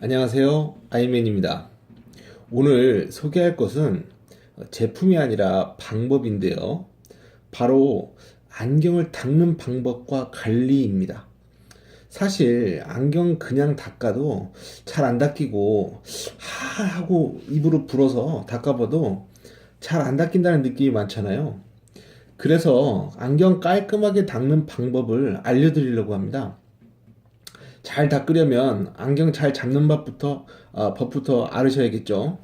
안녕하세요. 아이맨입니다. 오늘 소개할 것은 제품이 아니라 방법인데요. 바로 안경을 닦는 방법과 관리입니다. 사실 안경 그냥 닦아도 잘 안 닦이고 하고 입으로 불어서 닦아봐도 잘 안 닦인다는 느낌이 많잖아요. 그래서 안경 깔끔하게 닦는 방법을 알려드리려고 합니다. 잘 닦으려면 안경 잘 잡는 법부터 알으셔야겠죠.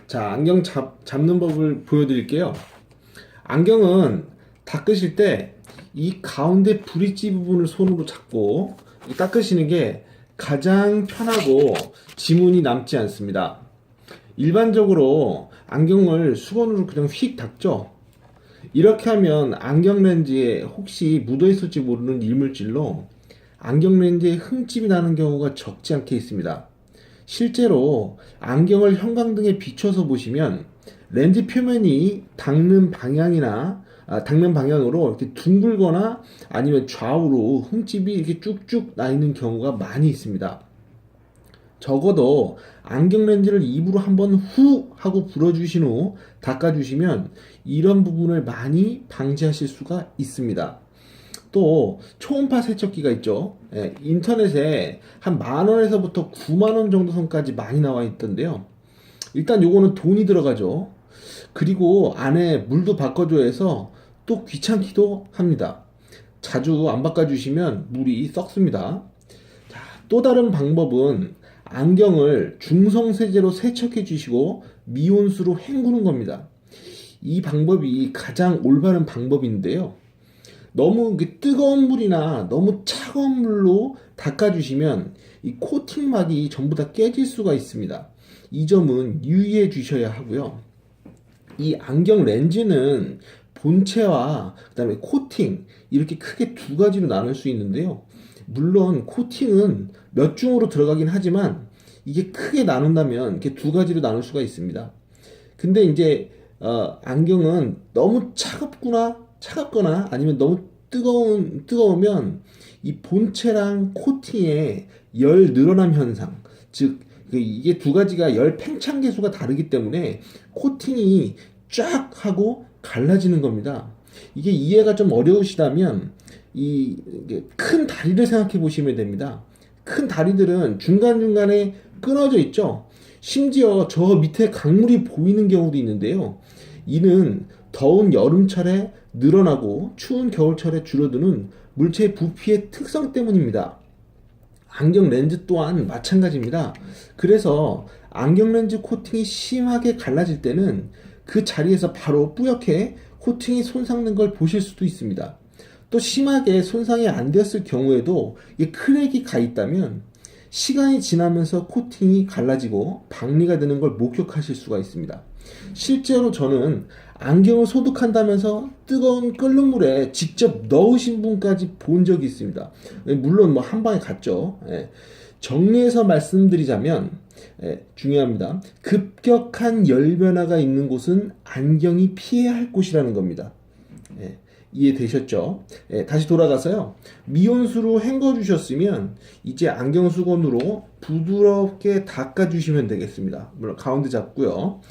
자, 안경 잡는 법을 보여드릴게요. 안경은 닦으실 때 이 가운데 브릿지 부분을 손으로 잡고 닦으시는 게 가장 편하고 지문이 남지 않습니다. 일반적으로 안경을 수건으로 그냥 휙 닦죠. 이렇게 하면 안경 렌즈에 혹시 묻어 있을지 모르는 이물질로 안경 렌즈에 흠집이 나는 경우가 적지 않게 있습니다. 실제로 안경을 형광등에 비춰서 보시면 렌즈 표면이 닦는 방향으로 이렇게 둥글거나 아니면 좌우로 흠집이 이렇게 쭉쭉 나 있는 경우가 많이 있습니다. 적어도 안경 렌즈를 입으로 한번 후 하고 불어주신 후 닦아주시면 이런 부분을 많이 방지하실 수가 있습니다. 또 초음파 세척기가 있죠. 인터넷에 한 10,000원에서부터 90,000원 정도 선까지 많이 나와 있던데요. 일단 요거는 돈이 들어가죠. 그리고 안에 물도 바꿔줘야 해서 또 귀찮기도 합니다. 자주 안 바꿔주시면 물이 썩습니다. 자, 또 다른 방법은 안경을 중성세제로 세척해 주시고 미온수로 헹구는 겁니다. 이 방법이 가장 올바른 방법인데요. 너무 뜨거운 물이나 너무 차가운 물로 닦아주시면 이 코팅막이 전부 다 깨질 수가 있습니다. 이 점은 유의해 주셔야 하고요. 이 안경 렌즈는 본체와 그다음에 코팅 이렇게 크게 두 가지로 나눌 수 있는데요. 물론 코팅은 몇 중으로 들어가긴 하지만 이게 크게 나눈다면 이렇게 두 가지로 나눌 수가 있습니다. 근데 이제 안경은 너무 차갑거나 아니면 너무 뜨거우면 이 본체랑 코팅의 열 늘어남 현상, 즉 이게 두 가지가 열 팽창 계수가 다르기 때문에 코팅이 쫙 하고 갈라지는 겁니다. 이게 이해가 좀 어려우시다면 큰 다리를 생각해 보시면 됩니다. 큰 다리들은 중간중간에 끊어져 있죠. 심지어 저 밑에 강물이 보이는 경우도 있는데요. 이는 더운 여름철에 늘어나고 추운 겨울철에 줄어드는 물체 부피의 특성 때문입니다. 안경 렌즈 또한 마찬가지입니다. 그래서 안경 렌즈 코팅이 심하게 갈라질 때는 그 자리에서 바로 뿌옇게 코팅이 손상된 걸 보실 수도 있습니다. 또 심하게 손상이 안 되었을 경우에도 이 크랙이 가 있다면 시간이 지나면서 코팅이 갈라지고 박리가 되는 걸 목격하실 수가 있습니다. 실제로 저는 안경을 소독한다면서 뜨거운 끓는 물에 직접 넣으신 분까지 본 적이 있습니다. 물론 뭐 한 방에 갔죠. 정리해서 말씀드리자면 중요합니다. 급격한 열 변화가 있는 곳은 안경이 피해야 할 곳이라는 겁니다. 이해되셨죠? 다시 돌아가서요. 미온수로 헹궈 주셨으면 이제 안경 수건으로 부드럽게 닦아 주시면 되겠습니다. 물론 가운데 잡고요.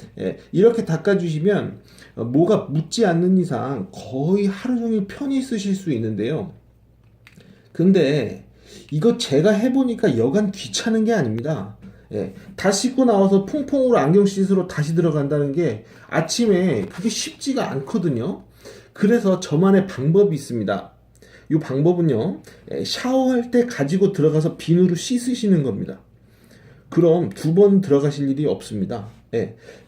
이렇게 닦아 주시면 뭐가 묻지 않는 이상 거의 하루 종일 편히 쓰실 수 있는데요. 근데 이거 제가 해보니까 여간 귀찮은 게 아닙니다. 다 씻고 나와서 퐁퐁으로 안경 씻으러 다시 들어간다는 게 아침에 그게 쉽지가 않거든요. 그래서 저만의 방법이 있습니다. 이 방법은요, 샤워할 때 가지고 들어가서 비누로 씻으시는 겁니다. 그럼 두 번 들어가실 일이 없습니다.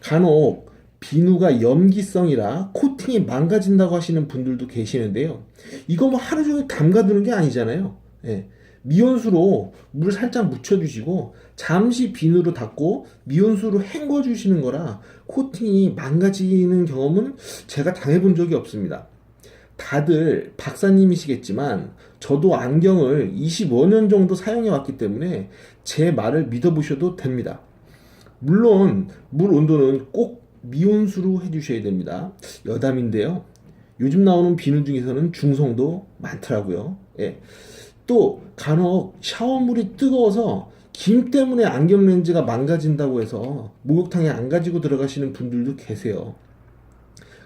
간혹 비누가 염기성이라 코팅이 망가진다고 하시는 분들도 계시는데요. 이거 뭐 하루 종일 담가두는 게 아니잖아요. 미온수로 물 살짝 묻혀주시고 잠시 비누로 닦고 미온수로 헹궈주시는 거라 코팅이 망가지는 경험은 제가 당해본 적이 없습니다. 다들 박사님이시겠지만 저도 안경을 25년 정도 사용해 왔기 때문에 제 말을 믿어보셔도 됩니다. 물론 물 온도는 꼭 미온수로 해주셔야 됩니다. 여담인데요. 요즘 나오는 비누 중에서는 중성도 많더라고요. 또 간혹 샤워물이 뜨거워서 김 때문에 안경 렌즈가 망가진다고 해서 목욕탕에 안 가지고 들어가시는 분들도 계세요.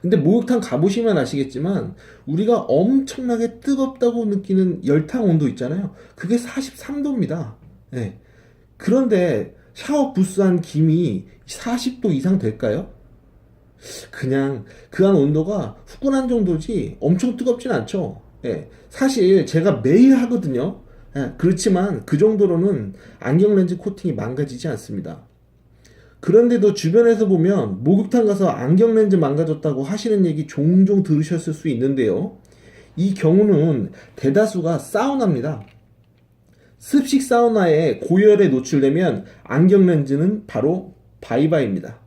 근데 목욕탕 가보시면 아시겠지만 우리가 엄청나게 뜨겁다고 느끼는 열탕 온도 있잖아요. 그게 43도입니다. 예. 그런데 샤워 부스한 김이 40도 이상 될까요? 그냥 그 안 온도가 후끈한 정도지 엄청 뜨겁진 않죠. 예. 사실 제가 매일 하거든요. 예. 그렇지만 그 정도로는 안경 렌즈 코팅이 망가지지 않습니다. 그런데도 주변에서 보면 목욕탕 가서 안경 렌즈 망가졌다고 하시는 얘기 종종 들으셨을 수 있는데요. 이 경우는 대다수가 사우나입니다. 습식 사우나에 고열에 노출되면 안경 렌즈는 바로 바이바입니다.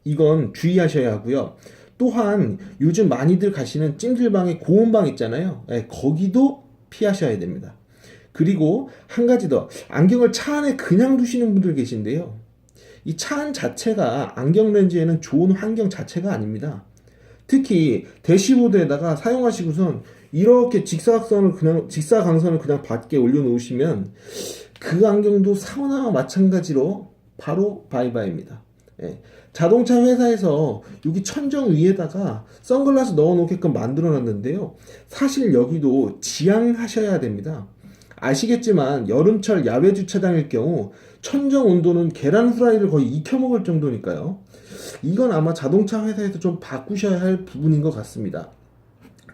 이건 주의하셔야 하고요. 또한 요즘 많이들 가시는 찜질방에 고온방 있잖아요. 예, 거기도 피하셔야 됩니다. 그리고 한 가지 더, 안경을 차 안에 그냥 두시는 분들 계신데요. 이 차 안 자체가 안경 렌즈에는 좋은 환경 자체가 아닙니다. 특히 대시보드에다가 사용하시고선 이렇게 직사광선을 그냥 밖에 올려놓으시면 그 안경도 사우나와 마찬가지로 바로 바이바입니다. 예. 자동차 회사에서 여기 천정 위에다가 선글라스 넣어놓게끔 만들어놨는데요. 사실 여기도 지양하셔야 됩니다. 아시겠지만 여름철 야외 주차장일 경우 천정 온도는 계란 후라이를 거의 익혀 먹을 정도니까요. 이건 아마 자동차 회사에서 좀 바꾸셔야 할 부분인 것 같습니다.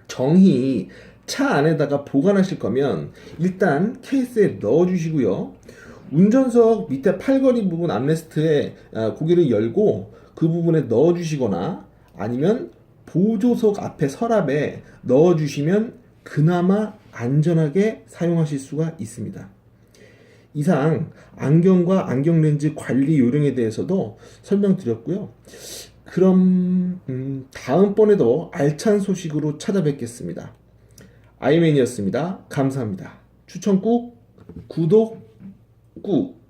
정히 차 안에다가 보관하실 거면 일단 케이스에 넣어주시고요. 운전석 밑에 팔걸이 부분 암레스트에 고개를 열고 그 부분에 넣어주시거나 아니면 보조석 앞에 서랍에 넣어주시면 그나마 안전하게 사용하실 수가 있습니다. 이상 안경과 안경 렌즈 관리 요령에 대해서도 설명드렸고요. 그럼 다음번에도 알찬 소식으로 찾아뵙겠습니다. 아이맨이었습니다. 감사합니다. 추천 꾹, 구독 꾹.